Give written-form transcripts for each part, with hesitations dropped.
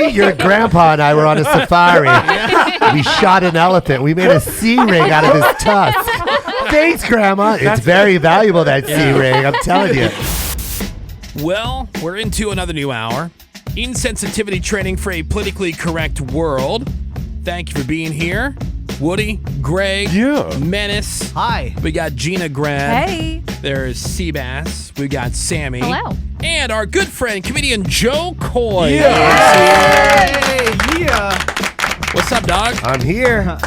Woody, your grandpa and I were on a safari. We shot an elephant. We made a sea ring out of his tusk. Thanks, Grandma. It's very valuable, that sea ring. I'm telling you. Well, we're into another new hour. Insensitivity training for a politically correct world. Thank you for being here. Woody, Greg, Menace. Hi. We got Gina Grad. Hey. There's Seabass. We got Sammy. Hello. And our good friend, comedian Joe Coy. Yeah. What's up, dog? I'm here.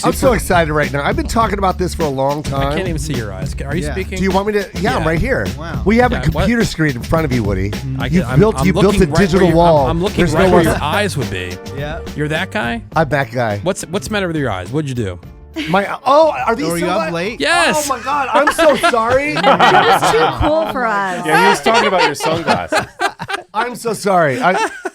I'm so excited right now. I've been talking about this for a long time. I can't even see your eyes. Are you speaking? Do you want me to? Yeah, I'm right here. Wow. We have a computer screen in front of you, Woody. You I'm built a looking right digital where wall. I'm looking There's right no where one- your eyes would be. Yeah. You're that guy? I'm that guy. What's the matter with your eyes? What'd you do? Are these Are you up late? Yes. Oh my God, I'm so sorry. It was too cool for us. Yeah, he was talking about your sunglasses. I'm so sorry.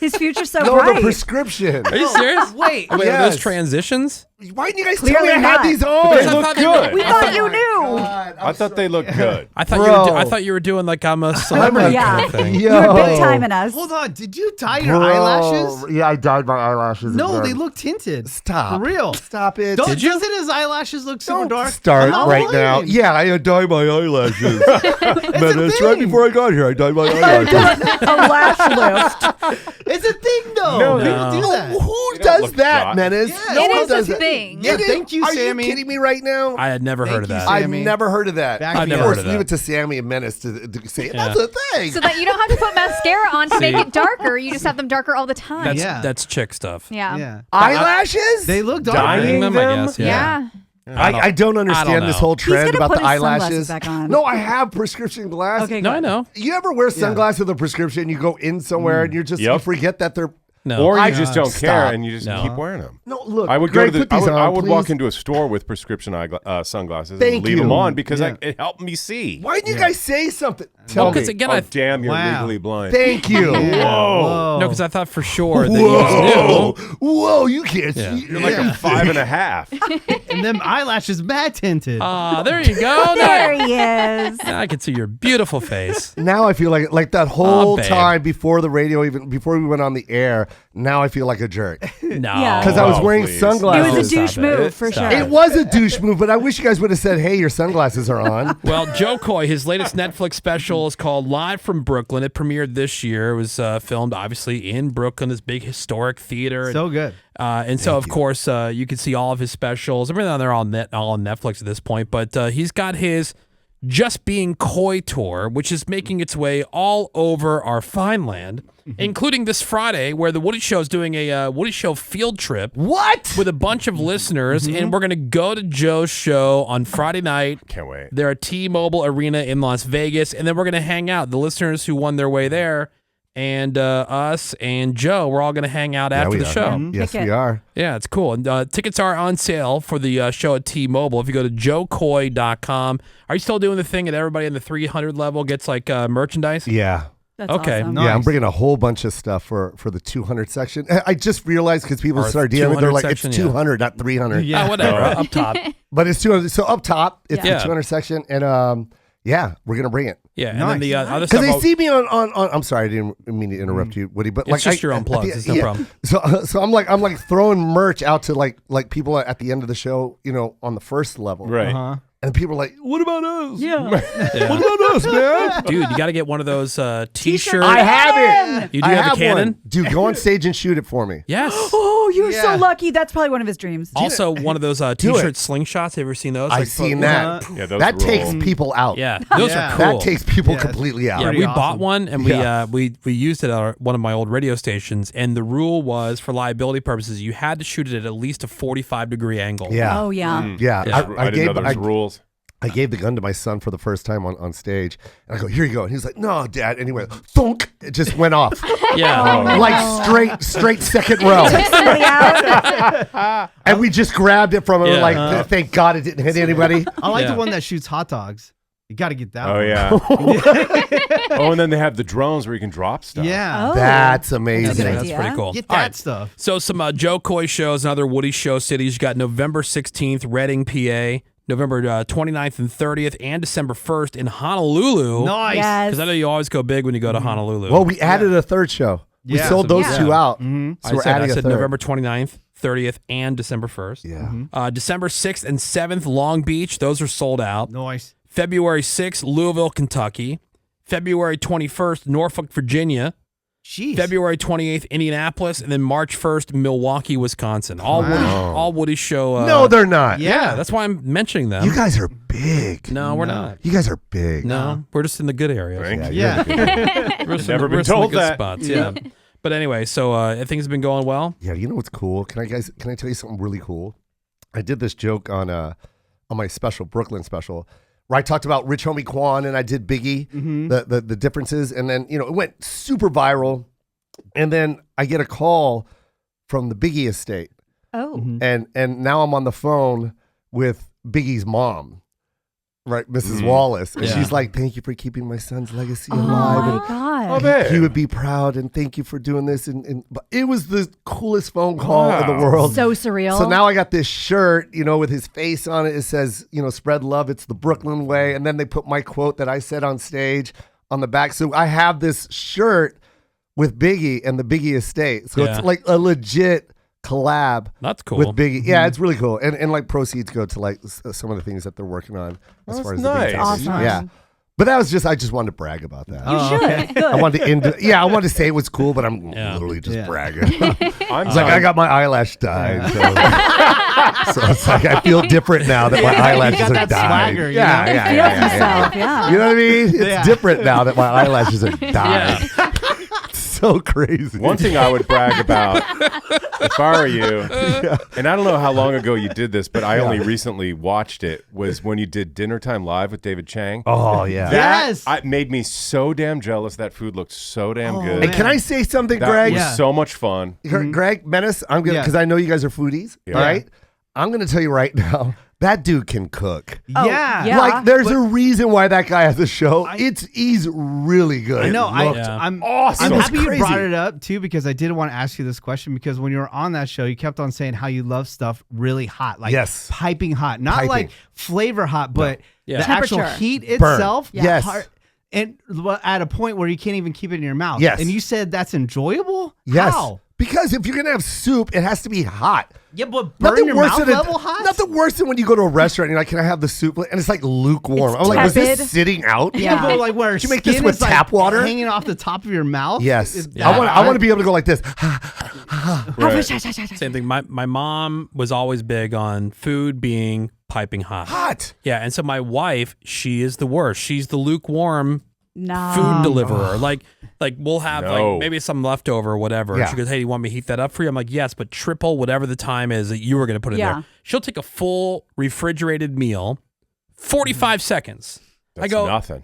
His future's so No, bright. the prescription. Are you serious? Wait. Wait, are Yes. those transitions? Why didn't you guys Clearly tell me I had not. these on? They look good. we thought you knew. I thought they looked good. I thought Bro. I thought you were doing like I'm a celebrity kind of thing. You were big timing us. Hold on. Did you dye your eyelashes? Yeah, I dyed my eyelashes. No, again. they look tinted. Stop. For real. Stop it. Doesn't his eyelashes look super Don't dark? start I'm right now. lying. Yeah, I dyed my eyelashes. It's right thing. before I got here. I dyed my eyelashes. A lash lift. It's a thing, though. No, People do that. Who don't does look that, hot. Menace? Yeah, No it one is does a that. thing. Yeah, thank you, Are Sammy. you kidding me right now? I had never heard of Thank that. you, I've Sammy. never heard of that. Back I've me never up. heard of Leave that. it to Sammy and Menace to say Yeah. that's a thing. So that you don't have to put mascara on to make See. it darker. You just have them darker all the time. That's chick stuff. yeah. Yeah. Eyelashes? They look dark. Dyeing them, I guess. Yeah. I don't understand this know. whole He's trend gonna about put the his sunglasses eyelashes. back on. No, I have prescription glasses. Okay, No, good. I know. You ever wear sunglasses with a prescription? You go in somewhere and you just you Yep. forget that they're. No. Or you I- just don't stop. care and you just No. keep wearing them. No, look. I would Greg, go to put these I on, would walk please. into a store with prescription sunglasses Thank and leave you. them on because Yeah. it helped me see. Why didn't you guys say something? Tell Because me. again, Oh, damn, you're Wow. legally blind. Thank you. Whoa. no, because I thought for sure that you just Whoa. knew. Whoa, you can't Yeah. see. You're like a 5.5. And them eyelashes mad tinted. There you go. There Now, he is. now I can see your beautiful face. Now I feel like that whole babe. time before the radio, even before we went on the air, now I feel like a jerk. No. Yeah. Because I was Oh, wearing please. It sunglasses. was a douche Stop move it. for Stop sure. It was a douche move, but I wish you guys would have said, hey, your sunglasses are on. Well, Joe Coy, his latest Netflix special is called Live from Brooklyn. It premiered this year. It was filmed, obviously, in Brooklyn, this big historic theater. So good. And so, of course, you can see all of his specials. Everything they're all on Netflix at this point. But he's got his Just Being Coy tour, which is making its way all over our fine land, including this Friday, where the Woody Show is doing a Woody Show field trip. What? With a bunch of listeners, and we're going to go to Joe's show on Friday night. Can't wait. They're at T-Mobile Arena in Las Vegas, and then we're going to hang out. The listeners who won their way there, and us and Joe, we're all going to hang out after we the are. show. Yes, Pick it. we are. Yeah, it's cool. And tickets are on sale for the show at T-Mobile. If you go to joecoy.com. Are you still doing the thing that everybody in the 300 level gets like merchandise? Yeah. That's Okay. awesome. No. Yeah, I'm Nice. bringing a whole bunch of stuff for the 200 section. I just realized because people Or start DMing, they're 200 like, section, it's yeah. 200, not 300. Yeah. Whatever. Up top. But it's 200. So up top, it's Yeah. the 200 section. And yeah, we're going to bring it. Yeah, and Nice. then the other stuff. Because they see me on I'm sorry, I didn't mean to interrupt you, Woody, but It's like just your own plugs. It's no problem. So I'm like throwing merch out to like people at the end of the show, on the first level. Right. Uh-huh. And people are like, what about us? Yeah. What about us, man? Dude, you got to get one of those T-shirts. I have it. You do I have a cannon? one. Dude, go on stage and shoot it for me. Yes. Oh, you're Yeah. so lucky. That's probably one of his dreams. Also, one of those T-shirt slingshots. Have you ever seen those? I've Like, seen that. Yeah, those That rule. takes people out. Yeah, those Yeah. are cool. That takes people Yeah. completely out. Yeah, Pretty we awesome. bought one and Yeah. we used it at one of my old radio stations. And the rule was, for liability purposes, you had to shoot it at least a 45-degree angle. Yeah. Oh, yeah. Yeah. Yeah. I didn't know there was rules. I gave the gun to my son for the first time on stage. And I go, here you go. And he's like, no, Dad. Anyway, thunk. It just went off. Yeah. Like straight second row. Somebody out. And we just grabbed it from him. Yeah. Like, thank God it didn't hit anybody. I like Yeah. the one that shoots hot dogs. You got to get that Oh, one. yeah. Oh, and then they have the drones where you can drop stuff. Yeah. Oh. That's That's a amazing. good That's idea. pretty cool. Get All that right. stuff. So some Joe Coy shows and other Woody Show cities. You got November 16th, Reading, PA. November 29th and 30th, and December 1st in Honolulu. Nice. Yes. Because I know you always go big when you go to Honolulu. Well, we added a third show. We Yeah. sold those Yeah. two out. Mm-hmm. So we're I adding a said third. November 29th, 30th, and December 1st. Yeah. December 6th and 7th, Long Beach. Those are sold out. Nice. February 6th, Louisville, Kentucky. February 21st, Norfolk, Virginia. Jeez. February 28th, Indianapolis. And then March 1st, Milwaukee, Wisconsin. All Woody Show. No, they're not. Yeah. That's why I'm mentioning them. You guys are big. No, we're not. You guys are big. No, we're just in the good areas. Thank you. Yeah. you're Yeah. big. We're just Never in the, been we're just in the told good that. spots. Yeah. But anyway, so things have been going well. Yeah, you know what's cool? Can I tell you something really cool? I did this joke on my special, Brooklyn special, where I talked about Rich Homie Quan and I did Biggie, the differences, and then it went super viral. And then I get a call from the Biggie estate. Oh. And now I'm on the phone with Biggie's mom, right, Mrs. Wallace. And Yeah. she's like, thank you for keeping my son's legacy Oh alive. my And God. Oh, man. he would be proud, and thank you for doing this. And but it was the coolest phone call in the Wow. world. So surreal. So now I got this shirt, with his face on it. It says, spread love. It's the Brooklyn way. And then they put my quote that I said on stage on the back. So I have this shirt with Biggie and the Biggie estate. So Yeah. it's like a legit collab That's cool. with Biggie. Yeah, it's really cool. And like proceeds go to like some of the things that they're working on as That's far as nice. the Biggie Awesome. estate. Yeah. But that was I just wanted to brag about that. Oh, okay. Good. I wanted to I wanted to say it was cool, but I'm Yeah. literally just Yeah. bragging. I'm It's like I got my eyelash dyed, so it's like I feel different now that my eyelashes got are that dyed. swagger, you yeah, know? yeah, Feels yeah, yeah, himself, yeah. You know what I mean? It's Yeah. different now that my eyelashes are dyed. It's so crazy. One thing I would brag about, if I were you, and I don't know how long ago you did this, but I only recently watched it, was when you did Dinner Time Live with David Chang. Oh yeah. Yes. It made me so damn jealous. That food looked so damn good. And can I say something, That Greg? was Yeah. so much fun. Greg Menace, I'm gonna Yeah. because I know you guys are foodies. Yeah. All right. I'm gonna tell you right now, that dude can cook. Oh, yeah. yeah. Like, there's But- a reason why that guy has a show. He's really good. I know. Yeah. I'm awesome. I'm It's happy you crazy. brought it up too, because I did want to ask you this question, because when you were on that show, you kept on saying how you love stuff really hot, like Yes. piping hot, not Piping. like flavor hot, but Yeah. the actual Temperature. heat Burn. itself. Yes. And at a point where you can't even keep it in your mouth. Yes. And you said that's enjoyable. Yes. How? Because if you're gonna have soup, it has to be hot. Yeah, but burn your mouth level hot. Nothing worse than when you go to a restaurant and you're like, "Can I have the soup?" And it's like lukewarm. It's I'm like, "Was this tepid. sitting out?" Yeah, but like where Did you make this skin with is, like, tap water? hanging off the top of your mouth. Yes. Yeah. I want to be able to go like this. Right. Same thing. My mom was always big on food being piping hot. Hot. Yeah, and so my wife, she is the worst. She's the lukewarm No. food deliverer. Like we'll have No. like maybe some leftover or whatever. And Yeah. she goes, "Hey, you want me to heat that up for you?" I'm like, "Yes, but triple whatever the time is that you were going to put in Yeah. there." She'll take a full refrigerated meal, 45 seconds. That's I go nothing.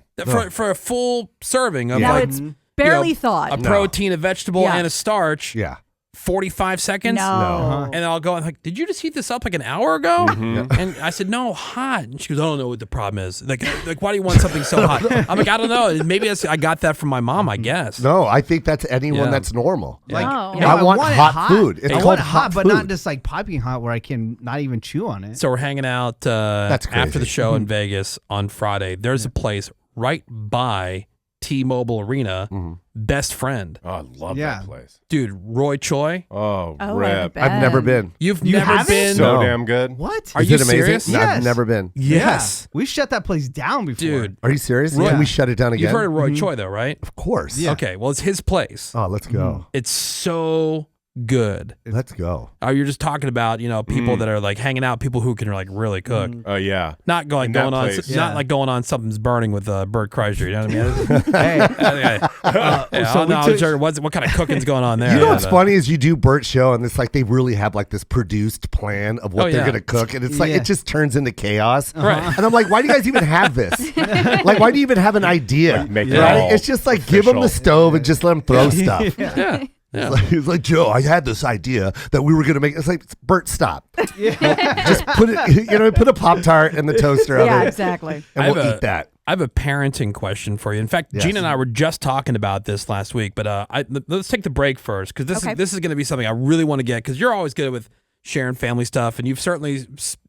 for a full serving of Yeah. No, like it's barely you know, thought. a protein, a vegetable, Yeah. and a starch. Yeah. 45 seconds. No. And I'll go and like, did you just heat this up like an hour ago? Mm-hmm. And I said, no, hot. And she goes, I don't know what the problem is. Like why do you want something so hot? I'm like, I don't know. Maybe I got that from my mom, I guess. No, I think that's anyone Yeah. that's normal. Like, Oh. no, I want it hot food. It's I called want it hot hot, but not food. just like piping hot where I can not even chew on it. So we're hanging out That's after crazy. the show in Vegas on Friday. There's a place right by T-Mobile Arena, Best Friend. Oh, I love Yeah. that place. Dude, Roy Choi, Oh, Oh, rip. I've never been. you've You never haven't? been. So No. damn good. What? Are Is you it amazing? serious? No, I've Yes. never been. Yes. We shut that place down before. Dude, Are you serious? Roy- Can we shut it down again? you've heard of Roy Choi though, right? Of course. Yeah. Okay, well, it's his place. Oh, let's go. It's so good. Let's go. You're just talking about, people that are like hanging out, people who can like really cook. Oh, yeah. Not going In that on, place. not Yeah. like going on something's burning with Bert Kreischer. You know what I mean? Hey, Yeah, so I don't we know. took- Sure, what kind of cooking's going on there? You know what's But, funny is you do Bert's show and it's like they really have like this produced plan of what Oh, they're yeah. gonna cook and it's like Yeah. it just turns into chaos. Right. And I'm like, why do you guys even have this? Like, why do you even have an idea? Like, make it right? all It's just like give them the official. stove and just let them throw stuff. Yeah. Yeah. He's like, Joe, I had this idea that we were gonna make. It's like, Bert, stop. Just put it, put a Pop-Tart in the toaster Yeah, oven, exactly. and I we'll have eat that. I have a parenting question for you. In fact, Yes. Gina and I were just talking about this last week, but let's take the break first because Okay. this is going to be something I really want to get because you're always good with sharing family stuff, and you've certainly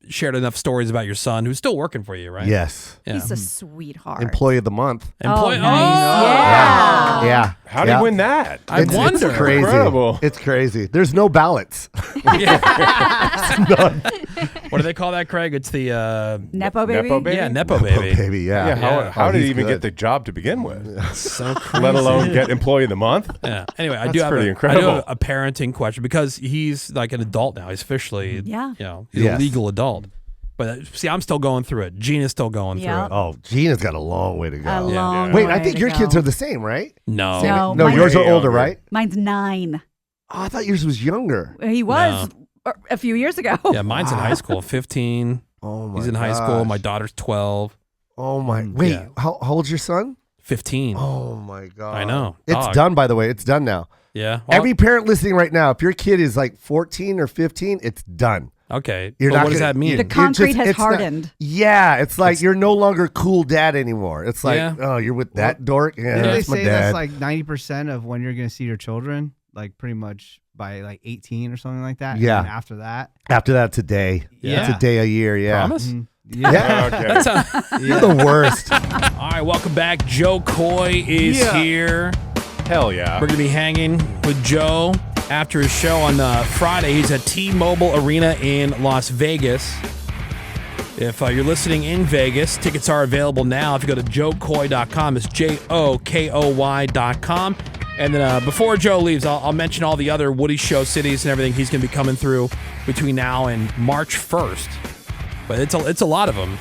shared enough stories about your son who's still working for you, right? Yes. Yeah. He's a sweetheart. Employee of the month. Employee. Oh, nice. Yeah. Yeah. How did he win that? I wonder. It's crazy. Incredible. It's crazy. There's no ballots. What do they call that, Craig? It's the Nepo baby. Nepo baby? yeah, Nepo baby. Baby, yeah. Yeah, how did he he's even good. get the job to begin with? So crazy. Let alone get employee of the month? Yeah. Anyway, I That's do have pretty I do incredible. have a parenting question because he's like an adult now. He's officially, Yeah. He's Yes. a legal adult. But see, I'm still going through it. Gina's still going Yeah. through it. Oh, Gina's got a long way to go. A long Wait, way I think to your go. kids are the same, right? No. No. No, Mine's- yours are Way older, younger. right? Mine's 9. Oh, I thought yours was younger. He was a few years ago. Yeah, mine's in high school, 15. Oh my He's in high school. gosh. My daughter's 12, Oh my. Wait, Yeah. how old's your son? 15. Oh my god. I know. It's Dog. done, by the way. It's done now. Yeah. Well, Every parent listening right now, if your kid is like 14 or 15, it's done. okay. You're But not what does gonna- that mean? you- The concrete has it's not- hardened. Yeah, it's like you're no longer cool dad anymore. It's like, Yeah. oh, you're with that dork? Yeah, Didn't they that's my say dad. that's like 90% of when you're going to see your children? Like pretty much by like 18 or something like that? Yeah. And then after that? After that, it's a day. Yeah. It's a day a year, yeah. Promise? Mhm. Yeah. Okay. That's a, You're the worst. all right, welcome back. Joe Coy is Yeah. here. Hell yeah. We're going to be hanging with Joe after his show on Friday. He's at T-Mobile Arena in Las Vegas. If you're listening in Vegas, tickets are available now. If you go to joecoy.com, it's jokoy.com. And then before Joe leaves, I'll mention all the other Woody Show cities and everything he's going to be coming through between now and March 1st. But it's a lot of them.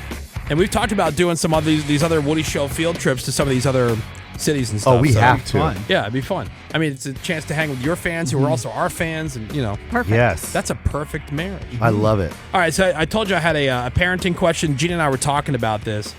And we've talked about doing some of these other Woody Show field trips to some of these other cities and stuff. Oh, we so- have to. Fun. Yeah, it'd be fun. I mean, it's a chance to hang with your fans who are also our fans, and Perfect. Yes. that's a perfect marriage. I love it. All right, so I told you I had a parenting question. Gina and I were talking about this.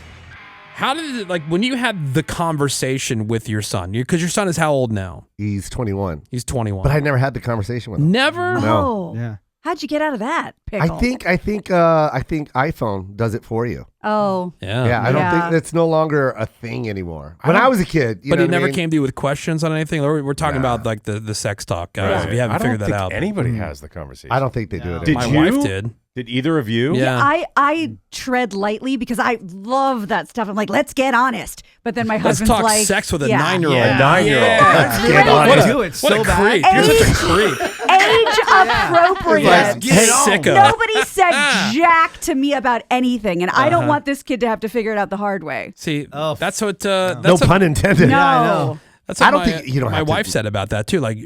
How did it, like, when you had the conversation with your son, because your son is how old now? He's 21. He's 21. But I never had the conversation with him. Never? No. Oh. Yeah. How'd you get out of that pickle? I think iPhone does it for you. Oh. Yeah, I don't Yeah. think it's no longer a thing anymore. When I was a kid, you But know he what I never mean? came to you with questions on anything? We're talking about, like, the sex talk, guys, if you haven't I don't figured that think out. anybody has the conversation. I don't think they do No. it. Did My anymore. you? wife did. Did either of you? Yeah. I tread lightly because I love that stuff. I'm like, let's get honest. But then my Let's husband's talk like, sex with a yeah. 9-year-old. Yeah. A 9-year-old. Yeah. Get on What it. do it What so a bad? creep. You're such a creep. Age appropriate. Let's get it on. Sicko. Nobody said jack to me about anything, and I don't want this kid to have to figure it out the hard way. See, Oh, that's what No that's what, pun intended. No. I know. that's what I don't my, think- you don't my have to- wife said about that too. Like,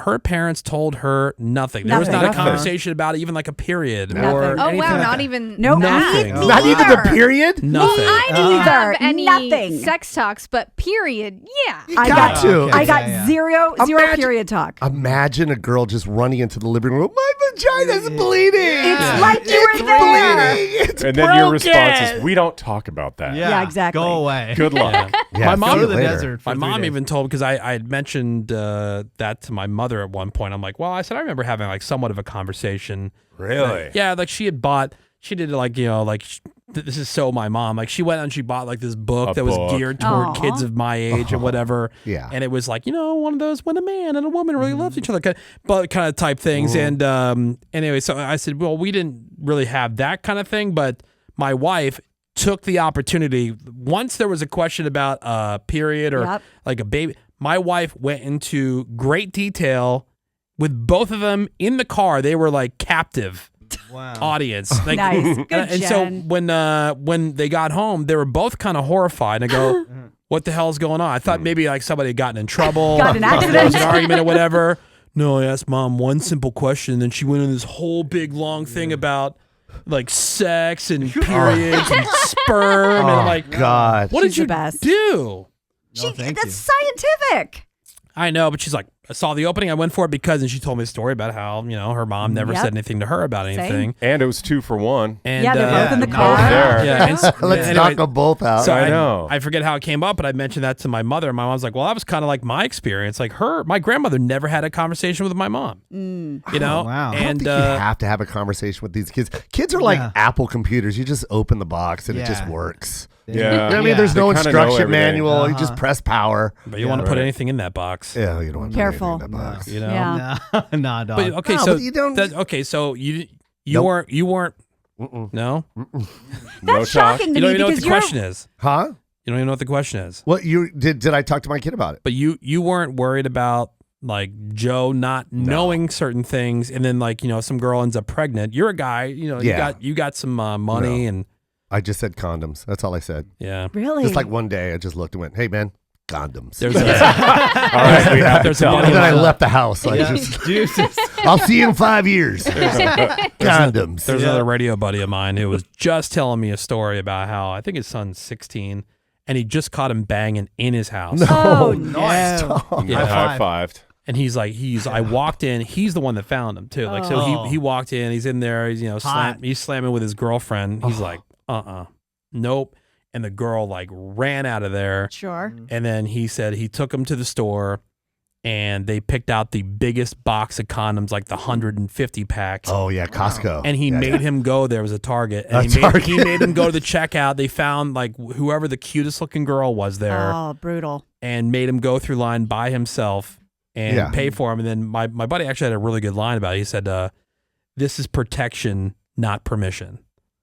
her parents told her nothing. There was not a Nothing. conversation about it, even like a period Nothing. or Oh anything wow, like not that. even. No, Nothing. me Not even the either. period? Nothing. I didn't Either. have any Nothing. sex talks, but period. Yeah. You I got got to. Okay. I got Yeah, yeah. zero Imagine- period talk. Imagine a girl just running into the living room. My vagina's bleeding. It's like you were It's there. bleeding. It's And then your broken. response is, we don't talk about that. Yeah, exactly. Go away. Good luck. Yeah, My see mom- you Go to the later. desert. For My 3 mom days. even told, because I had mentioned that to my mother at one point. I'm like, well, I said I remember having like somewhat of a conversation. Really? Yeah, like she did like, this is so my mom. Like, she went and she bought like this book A that book. was geared toward Aw. kids of my age and whatever. Yeah. And it was like, one of those when a man and a woman really loved each other kind of type things. And anyway, so I said, well, we didn't really have that kind of thing, but my wife took the opportunity. Once there was a question about a period or Yep. like a baby, my wife went into great detail with both of them in the car. They were like captive Wow. audience. Like, Nice. Good, and so Jen. when they got home, they were both kind of horrified. And I go, what the hell's going on? I thought maybe like somebody had gotten in trouble. Got in an There was accident. an argument or whatever. No, I asked mom one simple question, and then she went in this whole big long thing about like sex and periods and sperm Oh, and like, God. what She's did the you best. do? thank That's you. scientific. I know, but she's like, I saw the opening. I went for it because, and she told me a story about how, her mom never Yep. said anything to her about anything. And it was 2 for 1. And, Yeah, they're both in the Yeah. car. Both there. Yeah, and so- Let's anyway, knock them both out. So I know. I forget how it came up, but I mentioned that to my mother. My mom's like, well, that was kind of like my experience. Like my grandmother never had a conversation with my mom. You know? wow. I don't I don't And think you have to have a conversation with these kids. Kids are like Yeah. Apple computers. You just open the box and it just Yeah. works. Yeah. You know what I mean? Yeah. There's no They kinda know instruction everything. manual. You just press power. but you want to put anything in that box. Yeah, you don't want to Careful. put anything in that box. You know? Yeah. Nah, dog. But okay, No, so but you don't- okay, so you Nope. weren't Mm-mm. No? No That's talk. shocking to You don't me even know what because the question is. Huh? You don't even know what the question is. What you did I talk to my kid about it? But you weren't worried about like Joe not knowing certain things, and then like some girl ends up pregnant. You're a guy, you got some money, and I just said condoms. That's all I said. yeah, Really? Just like one day, I just looked and went, "Hey man, condoms." there's All right, we have to There's a tell money and then I line. left the house. Like, I'll see you in 5 years. Condoms. There's another radio buddy of mine who was just telling me a story about how I think his son's 16 and he just caught him banging in his house. Oh, Yeah. Yeah. High-fived. And he's like, I walked in. He's the one that found him too. Like, so he walked in. He's in there. He's he's slamming with his girlfriend. He's like, nope. And the girl like ran out of there. Sure. And then he said he took him to the store, and they picked out the biggest box of condoms, like the 150 packs. Oh yeah, Costco. And he made him go. There was a Target, A and Target. he made him go to the checkout. They found like whoever the cutest looking girl was there, Oh, brutal. and made him go through line by himself and pay for him. And then my buddy actually had a really good line about it. He said, "This is protection, not permission."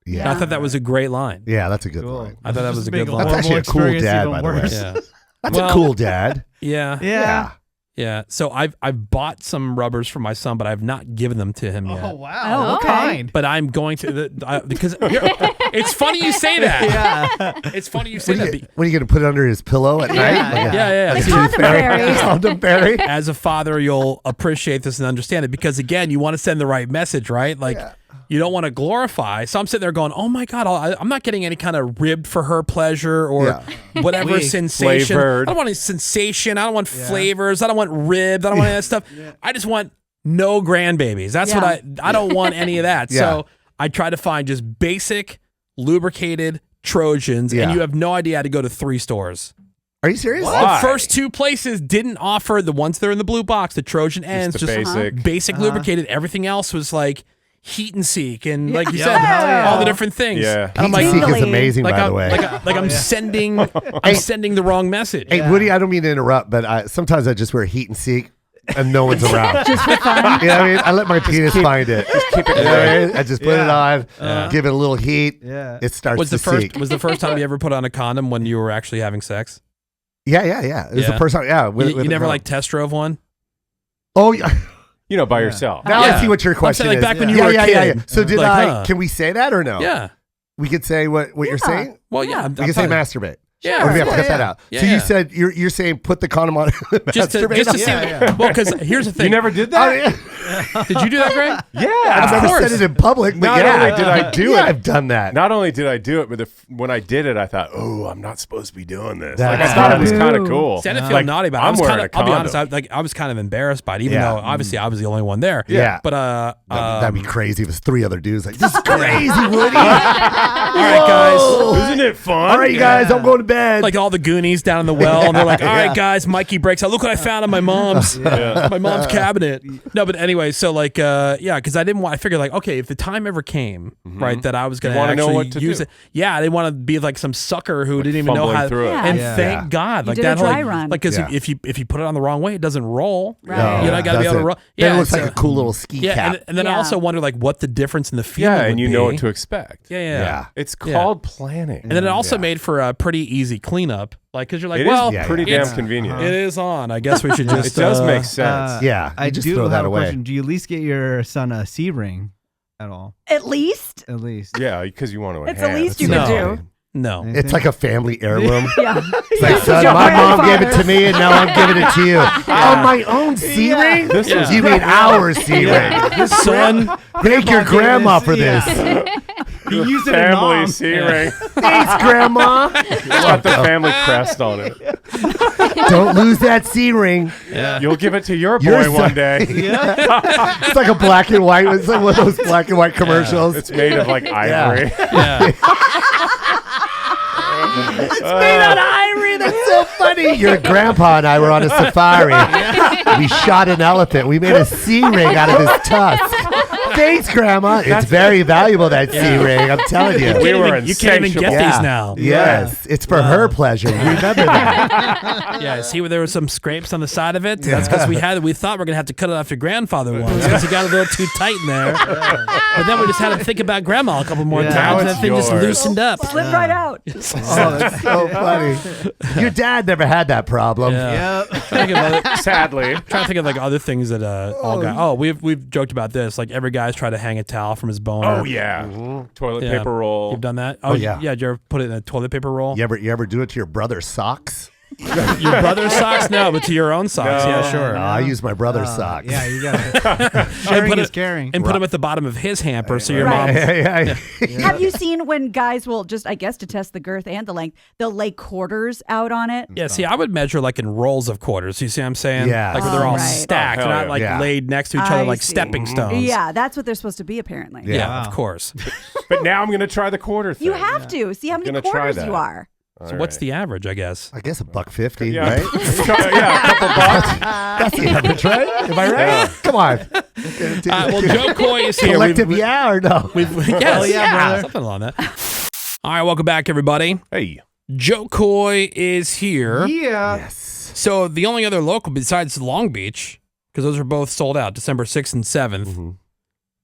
Yeah. And I thought that was a great line. Yeah, that's a good Cool. line. I thought that was a good That's line. actually a cool dad, by the way. Yeah, That's Well, a cool dad. yeah, Yeah. yeah. So I've bought some rubbers for my son, but I've not given them to him yet. Oh wow. Oh, What okay. kind? But I'm going to because it's funny you say that. Yeah. It's funny you say What are that. you going to put it under his pillow at night? Like a- Yeah. like a See, tooth fairy? Condom fairy? as a father, you'll appreciate this and understand it because again, you want to send the right message, right? Like you don't want to glorify. So I'm sitting there going, "Oh my God, I'm not getting any kind of ribbed for her pleasure or whatever Weak. sensation. Flavored. I don't want any sensation. I don't want flavors. I don't want ribbed. I don't want any of that stuff. I just want no grandbabies. That's what I don't want any of that. Yeah. So I try to find just basic lubricated Trojans, Yeah. and you have no idea how to go to 3 stores. Are you serious? Why? The first 2 places didn't offer the ones that are in the blue box, the Trojan ends, the basic. lubricated. Everything else was like heat and seek, and like you Yeah. said, Hell yeah. all the different things. Yeah. And I'm Heat like, and Seek is Tingly. amazing, by the way. I'm sending, I'm sending the wrong message. Hey, Woody, I don't mean to interrupt, but sometimes I just wear heat and seek and no one's around. Just for fun. You know what I mean? I let my penis find it. Just keep it I just put it on, give it a little heat. Yeah. It starts Was to seek. the first time you ever put on a condom when you were actually having sex? Yeah. It was the first time. Yeah. You never like test drove one? Oh, yeah. By yourself. Now I see what your question like is. back when you were a kid. So did Like, can we say that or no? Yeah. We could say what you're saying? Well, yeah. We could say masturbate. Yeah. Or do we have to cut that out? Yeah, So yeah. you said you're saying put the condom on Just to masturbate? see. Well, because here's the thing. You never did Oh, that? yeah. Did you do that, Greg? I've never course. said it in public, but Not only did I do it, I've done that. Not only did I do it, but when I did it, I thought, "Oh, I'm not supposed to be doing this." That's Like I thought it was true. kind of cool. See, I didn't feel Like, naughty about it. I'm wearing a I'll be honest. condom. I was kind of embarrassed by it, even Yeah. though obviously I was the only one there. Yeah. But That'd be crazy if it was 3 other dudes. Like, this is crazy, Woody. all right, guys. Isn't it fun? All right, you guys, I'm going to bed. Like all the Goonies down in the well, and they're like, "All right, guys." Mikey breaks out. Look what I found in my mom's cabinet. No, but anyway, so like, because I figured like, okay, if the time ever came, right, that I was going to wanna know actually what to use do. it. Yeah, I didn't want to be like some sucker who didn't even know fumbling how. through it. Yeah. And Yeah. thank God, like did that a dry whole run. like because Yeah. if you put it on the wrong way, it doesn't roll. Right. You know, I got to be able to roll. Then Yeah, it looks like so- a cool little ski Yeah, cap. and then I Yeah. also wonder like what the difference in the feeling. Yeah, and would you know be. what to expect. Yeah. It's Yeah. called planning. And then it also made for a pretty easy cleanup, like because you're like, It well, is pretty it's- damn convenient. It is on. I guess we should just. It does make sense. Yeah, I you just do throw have that a away. question. Do you at least get your son a C ring at all? At least. At least. Yeah, because you want to It's the enhance. least you No. could do. No. It's like a family heirloom. Yeah. It's like, son, your my mom gave it to grandfather's. me, and now I'm giving it to you. Oh, my own C ring? This Yeah. You mean our C ring? Son, Thank your grandma for this. He used it in Family mom. C ring. Thanks, Grandma. It's got the family crest on it. Don't lose that C ring. You'll give it to your boy Your son- one day. It's like a black and white. It's like one of those black and white commercials. It's made of like ivory. yeah. It's made out of ivory. That's so funny. Your grandpa and I were on a safari. We shot an elephant. We made a C ring out of his tusk. Thanks, Grandma. It's very valuable, that C-ring. I'm telling you. You can't even get these now. Yes, it's for her pleasure. Remember that. Yeah, see where there were some scrapes on the side of it? That's because we thought we were going to have to cut it off your grandfather once because he got a little too tight in there. But then we just had to think about Grandma a couple more times and that thing just loosened up. Slip right out. Oh, that's so funny. Your dad never had that problem. Yeah. Sadly. Trying to think of like other things that all guys. Oh, we've joked about this. Like every guy's tried to hang a towel from his boner. Oh yeah. Toilet paper roll. You've done that? Oh yeah. Yeah, did you ever put it in a toilet paper roll? You ever do it to your brother's socks? Your brother's socks? No, but to your own socks. No. Yeah, sure. No, I use my brother's socks. Yeah, you got sharing is caring. And put them at the bottom of his hamper so your mom. Have you seen when guys will just, I guess, to test the girth and the length, they'll lay quarters out on it? Yeah, see, I would measure like in rolls of quarters. You see what I'm saying? Yeah. Like where they're all stacked, not like laid next to each other like stepping stones. Yeah, that's what they're supposed to be, apparently. Yeah, of course. But now I'm going to try the quarter thing. You have to. See how many quarters you are. So what's the average, I guess? I guess $1.50, Yeah. right? Yeah, a couple bucks. That's the average, right? Am I right? Yeah. Come on. Well, Joe Coy is here. Collective yeah or no? Yes, something along that. All right, welcome back, everybody. Hey. Joe Coy is here. Yeah. Yes. So the only other local besides Long Beach, because those are both sold out, December 6th and 7th. Mm-hmm.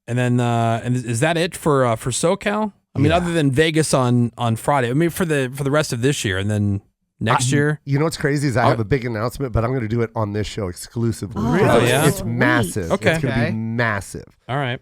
And then, and is that it for SoCal? I mean, other than Vegas on Friday. I mean, for the rest of this year, and then next year. You know what's crazy is I have a big announcement, but I'm going to do it on this show exclusively. Oh, really? Yeah? It's massive. Okay. It's going to be massive. All right.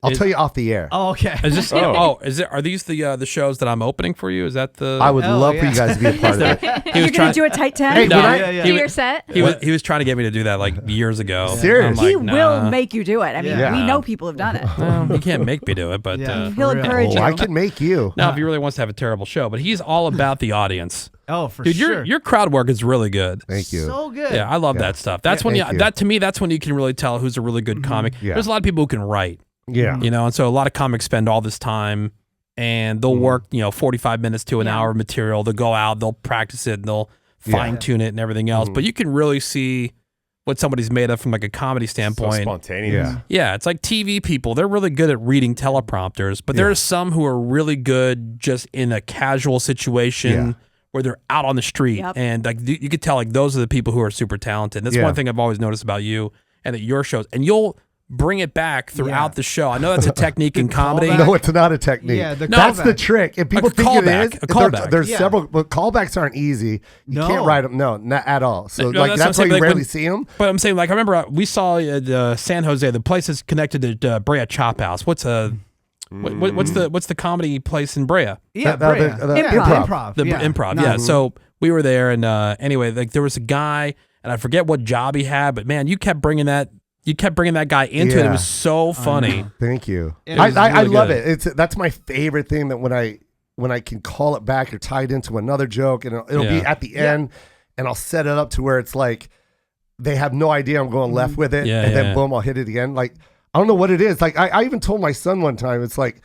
I'll tell you off the air. Oh, okay. Is this? Are these the shows that I'm opening for you? Is that the? I would love for you guys to be a part of it. You're going to do a tight 10? Hey, Yeah. Do your set. He was trying to get me to do that like years ago. Serious? I'm like, He will make you do it. I mean, Yeah. we know people have done it. You can't make me do it, but He'll encourage you. I can make you. now if he really wants to have a terrible show, but he's all about the audience. Oh, for Dude, sure. your crowd work is really good. Thank you. So good. Yeah, I love that stuff. That's when thank you. that to me, that's when you can really tell who's a really good comic. Yeah. There's a lot of people who can write, Yeah. you know, and so a lot of comics spend all this time and they'll work, 45 minutes to an hour of material. They'll go out, they'll practice it, and they'll fine tune it and everything else. But you can really see what somebody's made of from like a comedy standpoint. So spontaneous. Yeah, it's like TV people. They're really good at reading teleprompters, but there are some who are really good just in a casual situation where they're out on the street. Yep. And like you could tell like those are the people who are super talented. That's one thing I've always noticed about you and at your shows. And you'll bring it back throughout the show. I know that's a technique in comedy. No, it's not a technique. Yeah, that's callback. the trick. If people think callback, it is, a callback. there's several, but callbacks aren't easy. You can't write them. No, not at all. So No, like that's what why I'm saying, you like, rarely see them. But I'm saying, like, I remember we saw San Jose. The place is connected to Brea Chop House. What's the comedy place in Brea? Yeah, The Brea. improv. The improv. Yeah. So we were there, and anyway, like there was a guy, and I forget what job he had, but man, you kept bringing that guy into it. It was so funny. Thank you. It was I really love good. it. That's my favorite thing, that when I can call it back or tie it into another joke, and it'll be at the end, and I'll set it up to where it's like they have no idea I'm going left with it, and then boom, I'll hit it again. Like I don't know what it is. Like I even told my son one time, it's like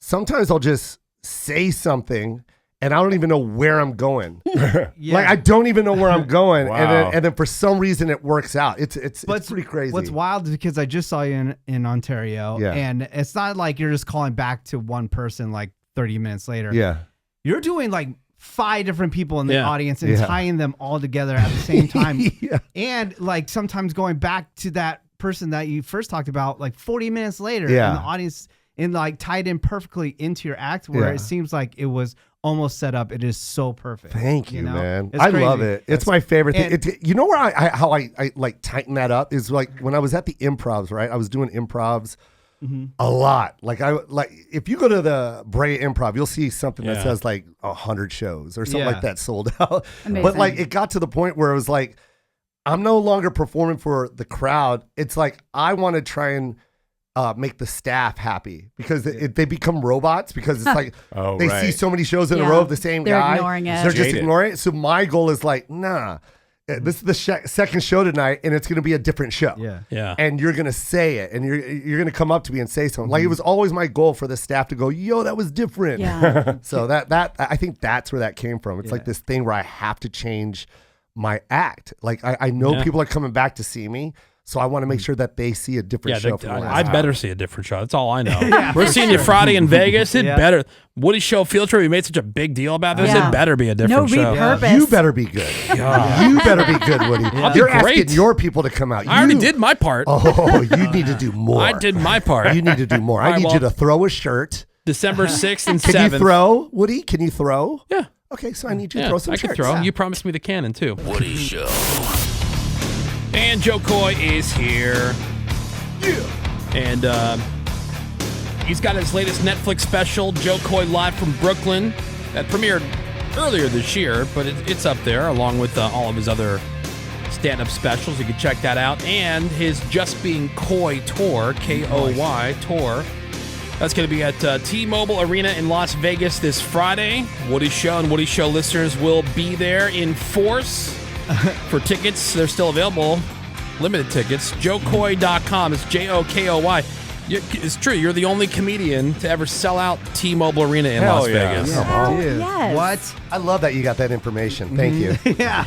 sometimes I'll just say something and I don't even know where I'm going. Like I don't even know where I'm going, Wow. and then for some reason it works out. It's pretty crazy. What's wild is because I just saw you in Ontario, and it's not like you're just calling back to one person like 30 minutes later. Yeah. You're doing like 5 different people in the audience and tying them all together at the same time. And like sometimes going back to that person that you first talked about like 40 minutes later, and the audience and like tied in perfectly into your act where it seems like it was almost set up. It is so perfect. Thank you, man. It's I crazy. love it. It's my favorite thing. You know where how I like tighten that up is like when I was at the improvs, right? I was doing improvs a lot. Like if you go to the Brea Improv, you'll see something that says like 100 shows or something like that sold out. Amazing. But like it got to the point where it was like I'm no longer performing for the crowd. It's like I want to try and make the staff happy because they become robots because it's like they see so many shows in a row of the same They're guy. ignoring it. They're just ignoring it. So my goal is like, nah, this is the second show tonight, and it's going to be a different show. Yeah. And you're going to say it, and you're going to come up to me and say something. Like it was always my goal for the staff to go, yo, that was different. Yeah. So that I think that's where that came from. It's like this thing where I have to change my act. Like I know people are coming back to see me. So I want to make sure that they see a different show from the last I time. better see a different show. That's all I know. We're seeing you Friday in Vegas. It better. Woody Show field trip. We made such a big deal about this. Yeah. It better be a different show. repurpose. You better be good. You better be good, Woody. You're great. asking your people to come out. I already did my part. Oh, you need to do more. I did my part. You need to do more. All I right, need well, you to throw a shirt. December 6th and 7th. Can you throw, Woody? Can you throw? Yeah. Okay, so I need you to throw some I shirts. can throw. You promised me the cannon, too. Woody Show. And Joe Coy is here. Yeah. And he's got his latest Netflix special, Joe Coy Live from Brooklyn, that premiered earlier this year, but it's up there along with all of his other stand-up specials. You can check that out. And his Just Being Coy tour, K-O-Y tour. That's going to be at T-Mobile Arena in Las Vegas this Friday. Woody Show and Woody Show listeners will be there in force. For tickets, they're still available. Limited tickets. JoeCoy.com. It's J-O-K-O-Y. It's true. You're the only comedian to ever sell out T-Mobile Arena in Las Vegas. Dude. Yes. What? I love that you got that information. Thank you. Yeah.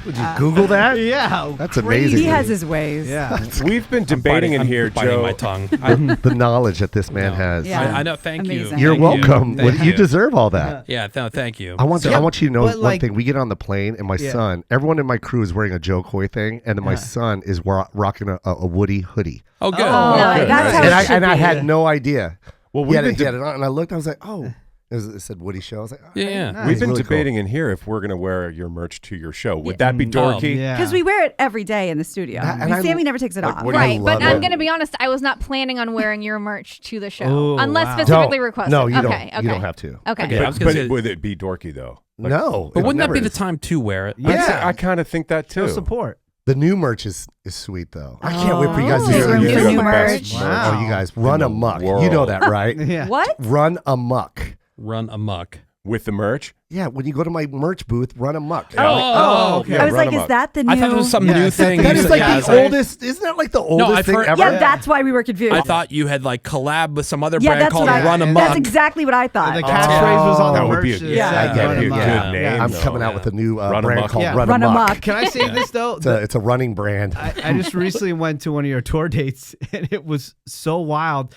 Would you Google that? Yeah. That's amazing. He has his ways. Yeah. We've been debating in here, biting Joe. my tongue. The knowledge that this man has. Yeah. I know. Thank Amazing. you. You're Thank welcome. Thank You deserve all that. Yeah, thank you. I want you to know but, one thing. We get on the plane, and my Yeah. son, everyone in my crew is wearing a Joe Coy thing, and then my son is rocking a Woody hoodie. Oh, good. Oh, Nice. that's how And it should I be. had no idea. Well, he we've had, been he had it on, and I looked. I was like, oh, it said Woody Show. I was like, oh, Yeah. nice. We've been Really debating in here if we're going to wear your merch to your show. Would that be dorky? Yeah. Because we wear it every day in the studio. And Sammy never takes it off. what do you Right, but love I'm it. going to be honest. I was not planning on wearing your merch to the show Oh, unless wow. specifically Don't. requested. No, you okay, don't. Okay. You don't have to. Okay. Okay. I was gonna say- Would it be dorky, though? No. But it wouldn't that never be the is. time to wear it? Yeah. I kind of think that, too. Show support. The new merch is sweet, though. I can't wait for you guys to Oh, see new it. merch. Wow. Oh, you guys, run the amok. world. You know that, right? Yeah. What? Run amok. Run amok. With the merch? Yeah, when you go to my merch booth, run amok. Oh, okay. I was run like, 'em is up. that the new? I thought it was some Yeah, new it's that thing. thing That is Yeah, like yeah, the it's like- oldest. Isn't that like the oldest I've thing heard- ever? Yeah, that's why we were confused. I thought you had like collab with some other yeah, brand that's called what I. Run Amok. That's exactly what I thought. The catchphrase was on the That would merch. be a- that Yeah, said I get Run it. Amok. Yeah. Good name. I'm though. coming out with a new Run brand amok. called Yeah. Run Run Amok. amok. Can I say this though? It's a running brand. I just recently went to one of your tour dates and it was so wild.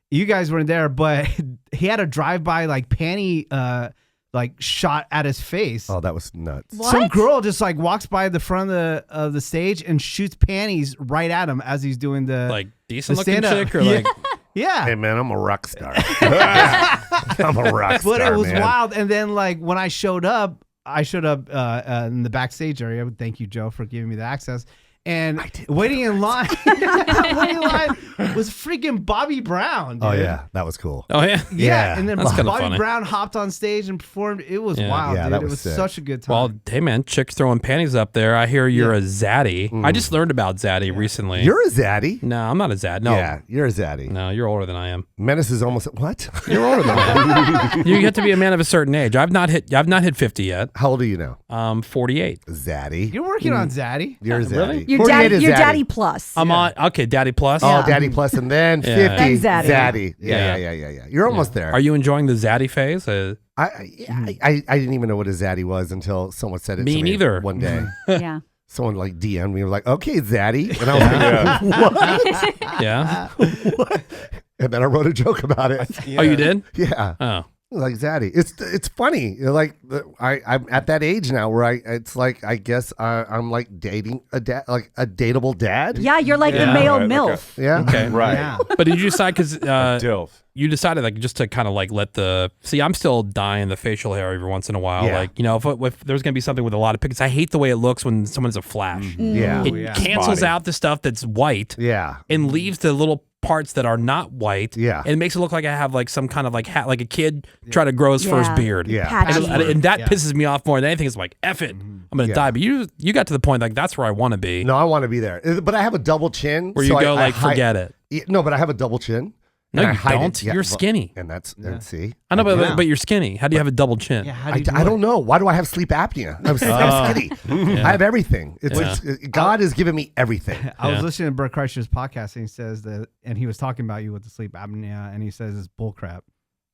You guys weren't there, but he had a drive-by like panty like shot at his face. Oh, that was nuts. What? Some girl just like walks by the front of the stage and shoots panties right at him as he's doing the like decent the looking stand-up. chick or Yeah. like yeah. Hey man, I'm a rock star. I'm a rock star. But it was man. wild. And then like when I showed up in the backstage area. Thank you, Joe, for giving me the access. And waiting in line, was freaking Bobby Brown. Dude. Oh yeah, that was cool. oh yeah. Yeah. And then That's kinda Bobby funny. Brown hopped on stage and performed. It was Yeah. wild, Yeah, dude. that It was was sick. such a good time. Well, hey man, chicks throwing panties up there. I hear you're a zaddy. Mm. I just learned about zaddy recently. You're a zaddy. No, I'm not a zad. No. Yeah, you're a zaddy. No, you're older than I am. Menace is almost what? You're older than I am. You have to be a man of a certain age. I've not hit 50 yet. How old are you now? 48. Zaddy. You're working on Zaddy. You're a zaddy. really? Your 48 daddy, is your zaddy. daddy plus. I'm on Daddy Plus. Oh, daddy plus, and then 50. Yeah. Then zaddy. Zaddy. Yeah. Yeah. You're almost there. Are you enjoying the zaddy phase? I didn't even know what a zaddy was until someone said it Me to me neither. one day. Yeah. Someone like DM'd me, like, okay, zaddy. And I was like, what? Yeah. What? And then I wrote a joke about it. Oh, you did? Yeah. Oh. Like zaddy. It's funny. Like I'm at that age now where it's like I guess I'm like dating a dad, like a dateable dad. Yeah, you're like the Yeah. male Right, like MILF. Yeah. Okay. Right. Yeah. But did you decide because Dilf. you decided like just to kind of like let the I'm still dyeing the facial hair every once in a while. Yeah. Like if there's gonna be something with a lot of pigments, I hate the way it looks when someone's a flash. Yeah. It yeah. cancels Body. out the stuff that's white Yeah. and leaves the little parts that are not white. Yeah. And it makes it look like I have like some kind of like hat, like a kid trying to grow his first Yeah. beard. Yeah. Patchy. And that Yeah. pisses me off more than anything. It's like, F it. I'm gonna Yeah. die. But you got to the point like that's where I want to be. No, I want to be there, but I have a double chin. Where you so go I like hide- forget it. Yeah, no, but I have a double chin. No, and I you hide it. don't. Yeah, You're but- skinny. and and see. I know, Yeah. but you're skinny. How do you have a double chin? Yeah, how do you do I it? don't know. Why do I have sleep apnea? I'm skinny. I have everything. God has given me everything. I was Yeah. listening to Bert Kreischer's podcast and he says that, and he was talking about you with the sleep apnea, and he says it's bullcrap.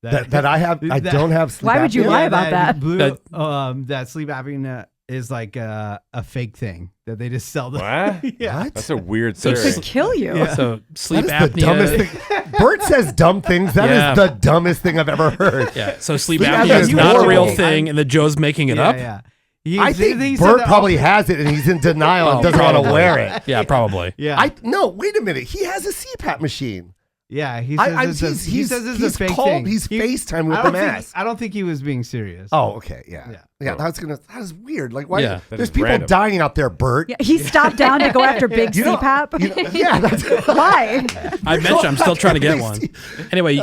That I don't have sleep Why would you apnea? lie about that? That sleep apnea is like a fake thing that they just sell. What? Yeah. That's a weird It theory. could kill you. Yeah. So sleep That is the dumbest apnea. thing. Bert says dumb things. That is the dumbest thing I've ever heard. Yeah. So sleep Sleep apnea apnea is is not a real horrible. thing, and the Joe's making it up. Yeah. I think Bert probably has it and he's in denial and doesn't want to probably. wear it. Yeah, probably. Yeah. No, wait a minute. He has a CPAP machine. Yeah, he says he says it's a fake thing. He's FaceTime with the mask. I don't think he was being serious. Oh, okay, yeah. That was weird. Like, why? Yeah. There's people dying out there, Bert. Yeah, he stopped down to go after big CPAP. Yeah, that's Why? I mentioned I'm still trying to get one. Anyway,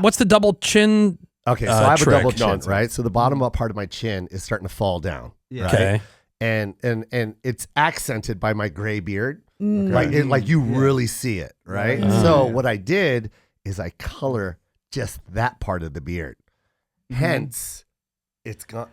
what's the double chin? Okay, so I have trick. a double chin, right? So the bottom up part of my chin is starting to fall down. Yeah. Right? Okay. And it's accented by my gray beard. Like you really see it, right? So what I did is I color just that part of the beard. Hence, it's gone.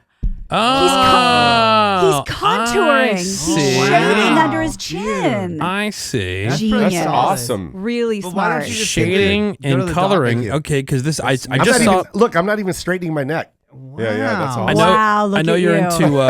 Oh, He's contouring. I He's see. shading under his chin. I see. Genius. That's awesome. Really But why smart. don't you just Shading go to and the coloring. doctor? Okay, because this I I'm just saw. look, I'm not even straightening my neck. Yeah, that's Wow. awesome. I know. Wow, look I know at you're you. into.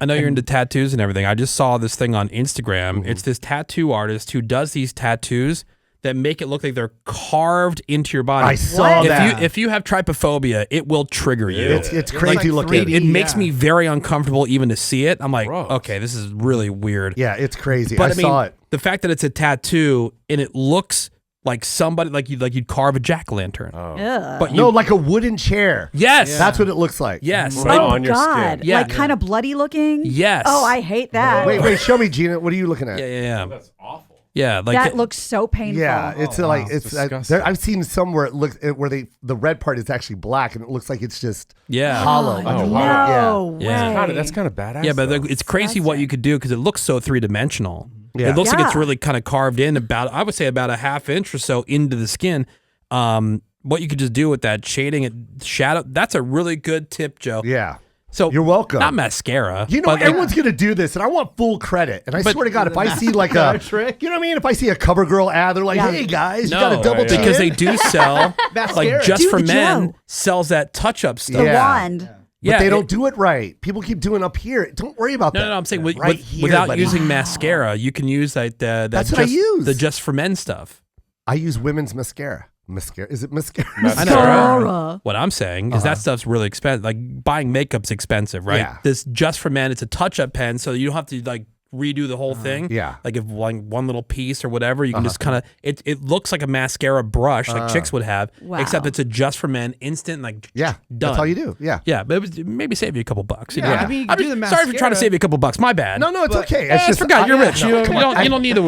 I know you're into tattoos and everything. I just saw this thing on Instagram. It's this tattoo artist who does these tattoos that make it look like they're carved into your body. I saw that. If you have trypophobia, it will trigger you. It's crazy like looking. 3D. It makes Yeah. me very uncomfortable even to see it. I'm like, Gross. okay, this is really weird. Yeah, it's crazy. But I saw it. the fact that it's a tattoo and it looks like somebody you'd carve a jack-o'-lantern. Ugh. But No, like a wooden chair. yes, That's what it looks like. yes, Right like- on your God. skin. Yeah. Like kind of bloody looking? yes. Oh, I hate that. Wait, show me, Gina. What are you looking at? yeah. That's awful. Yeah, like That looks so painful. Yeah, it's like it's. disgusting. I've seen some where it looks where the red part is actually black and it looks like it's just yeah. hollow. Oh, No way. Yeah. That's kind of badass. Yeah, but though. it's crazy what you could do because it looks so three-dimensional. Yeah. It looks like it's Yeah. really kind of carved in I would say about a half inch or so into the skin. What you could just do with that shading, shadow, that's a really good tip, Joe. Yeah. So You're welcome. Not mascara. You know, but, like, everyone's gonna do this, and I want full credit. And I But- swear to God, if I see like a trick. you know what I mean? If I see a CoverGirl ad, they're like, Yeah. "Hey guys, you No, got a double yeah. chin." because they do sell like Mascara. Just Do for the Men Joe. sells that touch-up stuff. The Yeah. wand. But Yeah, they it- don't do it right. People keep doing up here. Don't worry about that. No, I'm saying Right here, without buddy. using mascara, you can use that. That's what I use. The Just for Men stuff. I use women's mascara. Mascara? Is it mascara? I know. Mascara. What I'm saying is that stuff's really expensive. Like buying makeup's expensive, right? Yeah. This Just for Men, it's a touch-up pen, so you don't have to like redo the whole thing. yeah. Like if one little piece or whatever, you can just kind of it looks like a mascara brush like chicks would have, Wow. except it's a Just for Men instant like Yeah, done. that's all you do. Yeah. Yeah, but maybe save you a couple bucks. You Yeah, know? I mean, you I'm can do just- the sorry for trying to mascara. save you a couple bucks. My bad. No, it's okay. I just forgot you're rich. You come on. don't need to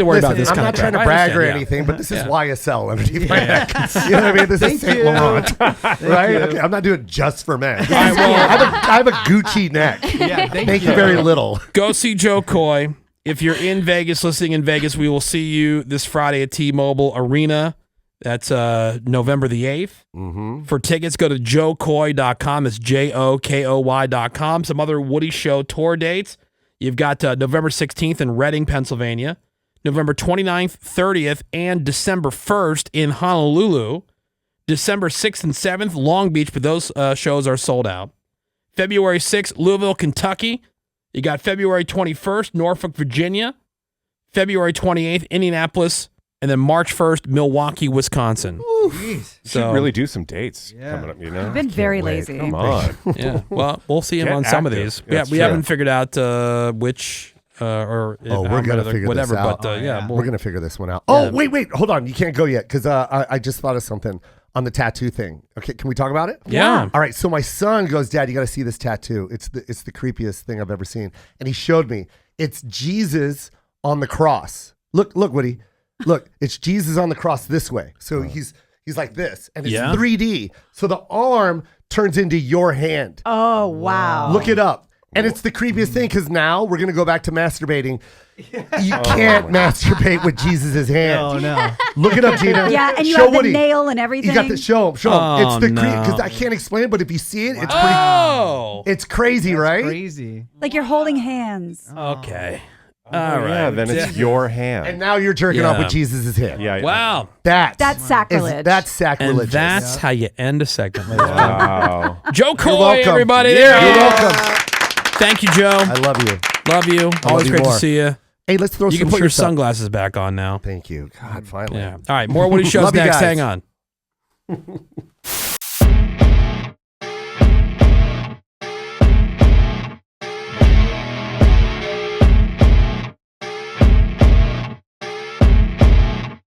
worry about this I'm kind not of trying crap. to I brag or understand, yeah. anything, but this is Yeah. YSL underneath my neck. You know what I mean? This is Saint Laurent, right? Okay, I'm not doing just for men. I have a Gucci neck. Yeah, Thank you very little. Go see Joe Coy. If you're in Vegas, listening in Vegas, we will see you this Friday at T-Mobile Arena. That's November the 8th. Mm-hmm. For tickets, go to joecoy.com. It's JOKOY.com. Some other Woody Show tour dates. You've got November 16th in Reading, Pennsylvania. November 29th, 30th, and December 1st in Honolulu. December 6th and 7th, Long Beach, but those shows are sold out. February 6th, Louisville, Kentucky. You got February 21st, Norfolk, Virginia. February 28th, Indianapolis. And then March 1st, Milwaukee, Wisconsin. You should really do some dates coming up, you know? I've been very lazy. Come on. Yeah, well, we'll see him Get on some of active. these. That's We true. haven't figured out which or Oh, we're how gonna many, figure whatever. this out. But yeah, We're going to figure this one out. Oh, wait. Hold on. You can't go yet because I just thought of something on the tattoo thing. Okay, can we talk about it? Yeah. All right, so my son goes, Dad, you got to see this tattoo. It's the creepiest thing I've ever seen. And he showed me. It's Jesus on the cross. Look, Woody. Look, it's Jesus on the cross this way. So he's like this, and it's 3D. So the arm turns into your hand. Oh, wow. Look it up. And it's the creepiest thing because now we're going to go back to masturbating. You can't masturbate with Jesus' hand. Oh, no. Look it up, Gina. Yeah, and you Show have the Woody. nail and everything. You got the show him. Oh, It's the no. because I can't explain it, but if you see it, it's Oh, pretty. It's crazy, right? Crazy. Like you're holding hands. okay. All All right. Yeah, then it's your hand. And now you're jerking off Yeah. with Jesus' hand. yeah. Wow. That's sacrilege. That's And sacrilegious. that's how you end a segment. ladies and gentlemen. Wow. Joe Coy, welcome. everybody. Yeah, There he you're is. welcome. Thank you, Joe. I love you. Love you. Always great to see you. Hey, let's throw You some can put your shirts up. sunglasses back on now. Thank you. God, finally. Yeah. All right, more Woody shows Love you next. guys. Hang on.